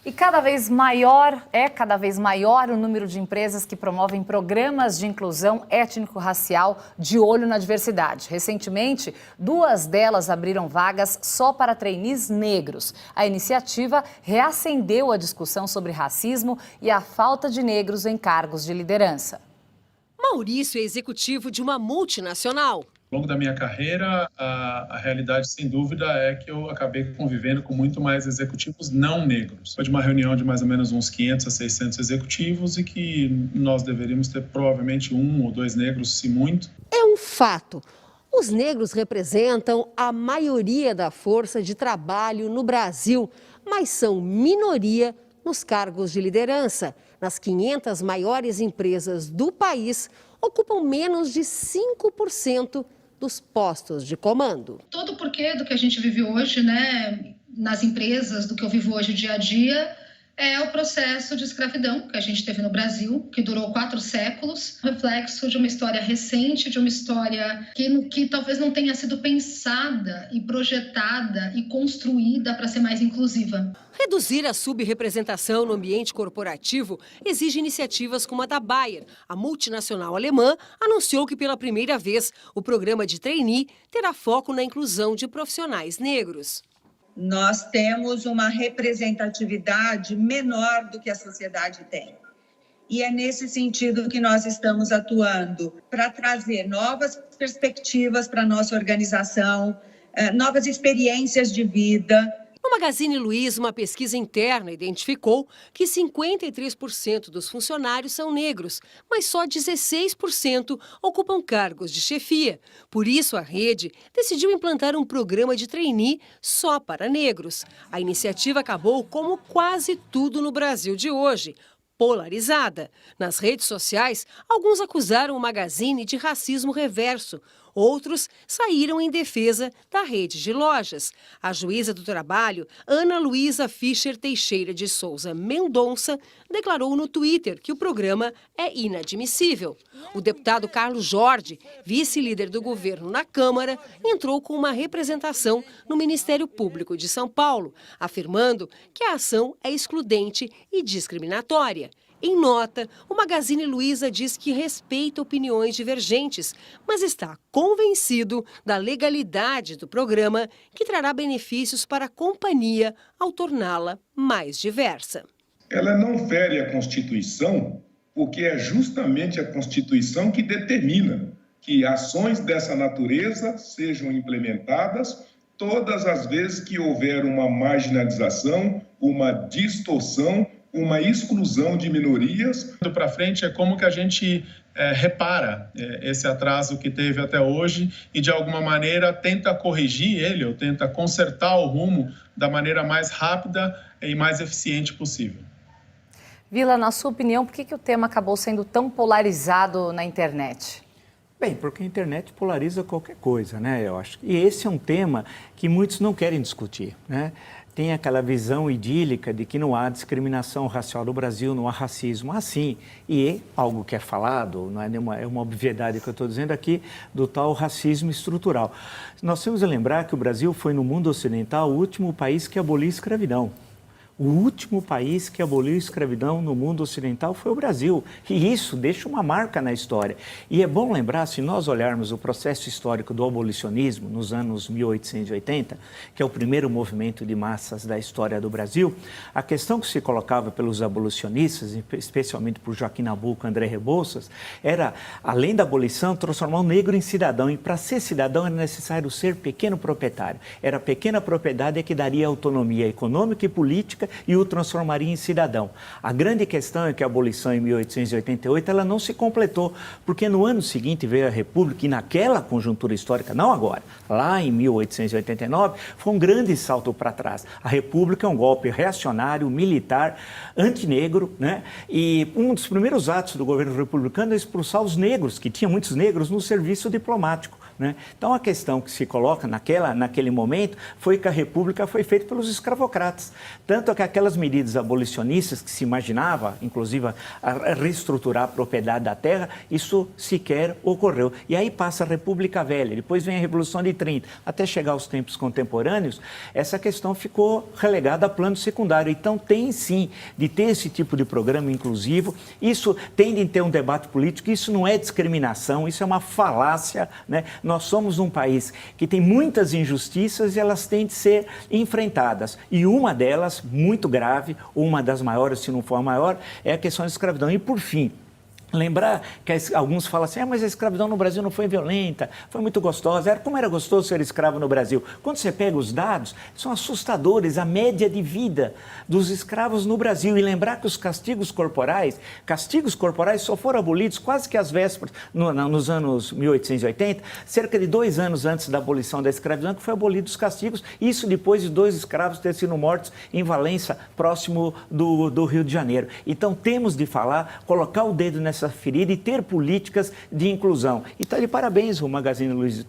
E cada vez maior o número de empresas que promovem programas de inclusão étnico-racial de olho na diversidade. Recentemente, 2 delas abriram vagas só para trainees negros. A iniciativa reacendeu a discussão sobre racismo e a falta de negros em cargos de liderança. Maurício é executivo de uma multinacional. Ao longo da minha carreira, a realidade, sem dúvida, é que eu acabei convivendo com muito mais executivos não negros. Foi de uma reunião de mais ou menos uns 500 a 600 executivos e que nós deveríamos ter provavelmente 1 ou 2 negros, se muito. É um fato. Os negros representam a maioria da força de trabalho no Brasil, mas são minoria nos cargos de liderança. Nas 500 maiores empresas do país, ocupam menos de 5% dos postos de comando. Todo o porquê do que a gente vive hoje, né, nas empresas, do que eu vivo hoje dia a dia, é o processo de escravidão que a gente teve no Brasil, que durou 4 séculos, reflexo de uma história recente, de uma história que talvez não tenha sido pensada e projetada e construída para ser mais inclusiva. Reduzir a subrepresentação no ambiente corporativo exige iniciativas como a da Bayer. A multinacional alemã anunciou que pela primeira vez o programa de trainee terá foco na inclusão de profissionais negros. Nós temos uma representatividade menor do que a sociedade tem. E é nesse sentido que nós estamos atuando, para trazer novas perspectivas para a nossa organização, novas experiências de vida. No Magazine Luiza, uma pesquisa interna identificou que 53% dos funcionários são negros, mas só 16% ocupam cargos de chefia. Por isso, a rede decidiu implantar um programa de trainee só para negros. A iniciativa acabou como quase tudo no Brasil de hoje, polarizada. Nas redes sociais, alguns acusaram o Magazine de racismo reverso. Outros saíram em defesa da rede de lojas. A juíza do trabalho, Ana Luísa Fischer Teixeira de Souza Mendonça, declarou no Twitter que o programa é inadmissível. O deputado Carlos Jorge, vice-líder do governo na Câmara, entrou com uma representação no Ministério Público de São Paulo, afirmando que a ação é excludente e discriminatória. Em nota, o Magazine Luiza diz que respeita opiniões divergentes, mas está convencido da legalidade do programa, que trará benefícios para a companhia ao torná-la mais diversa. Ela não fere a Constituição, porque é justamente a Constituição que determina que ações dessa natureza sejam implementadas todas as vezes que houver uma marginalização, uma distorção, uma exclusão de minorias. Para frente é como que a gente repara esse atraso que teve até hoje e de alguma maneira tenta corrigir ele ou tenta consertar o rumo da maneira mais rápida e mais eficiente possível. Vila, na sua opinião, por que o tema acabou sendo tão polarizado na internet? Bem, porque a internet polariza qualquer coisa, né, eu acho. E esse é um tema que muitos não querem discutir, né? Tem aquela visão idílica de que não há discriminação racial no Brasil, não há racismo assim. E algo que é falado, não é nenhuma, é uma obviedade que eu estou dizendo aqui, do tal racismo estrutural. Nós temos que lembrar que o Brasil foi, no mundo ocidental, o último país que aboliu a escravidão. O último país que aboliu a escravidão no mundo ocidental foi o Brasil. E isso deixa uma marca na história. E é bom lembrar, se nós olharmos o processo histórico do abolicionismo nos anos 1880, que é o primeiro movimento de massas da história do Brasil, a questão que se colocava pelos abolicionistas, especialmente por Joaquim Nabuco e André Rebouças, era, além da abolição, transformar o negro em cidadão. E para ser cidadão era necessário ser pequeno proprietário. Era a pequena propriedade que daria autonomia econômica e política e o transformaria em cidadão. A grande questão é que a abolição em 1888 ela não se completou, porque no ano seguinte veio a República e naquela conjuntura histórica, não agora, lá em 1889, foi um grande salto para trás. A República é um golpe reacionário, militar, antinegro, né? E um dos primeiros atos do governo republicano é expulsar os negros, que tinha muitos negros no serviço diplomático. né? Então, a questão que se coloca naquele momento foi que a República foi feita pelos escravocratas. Tanto que aquelas medidas abolicionistas que se imaginava, inclusive a reestruturar a propriedade da terra, isso sequer ocorreu. E aí passa a República Velha, depois vem a Revolução de 30, até chegar aos tempos contemporâneos, essa questão ficou relegada a plano secundário. Então, tem sim de ter esse tipo de programa inclusivo, isso tem de ter um debate político, isso não é discriminação, isso é uma falácia, né? Nós somos um país que tem muitas injustiças e elas têm de ser enfrentadas. E uma delas, muito grave, uma das maiores, se não for a maior, é a questão da escravidão. E, por fim, lembrar que alguns falam assim, mas a escravidão no Brasil não foi violenta, foi muito gostosa. Como era gostoso ser escravo no Brasil? Quando você pega os dados, são assustadores, a média de vida dos escravos no Brasil. E lembrar que os castigos corporais só foram abolidos quase que às vésperas, nos anos 1880, cerca de 2 anos antes da abolição da escravidão, que foi abolido os castigos, isso depois de 2 escravos terem sido mortos em Valença, próximo do Rio de Janeiro. Então, temos de falar, colocar o dedo nessa ferida e ter políticas de inclusão. E está de parabéns o Magazine Luiza.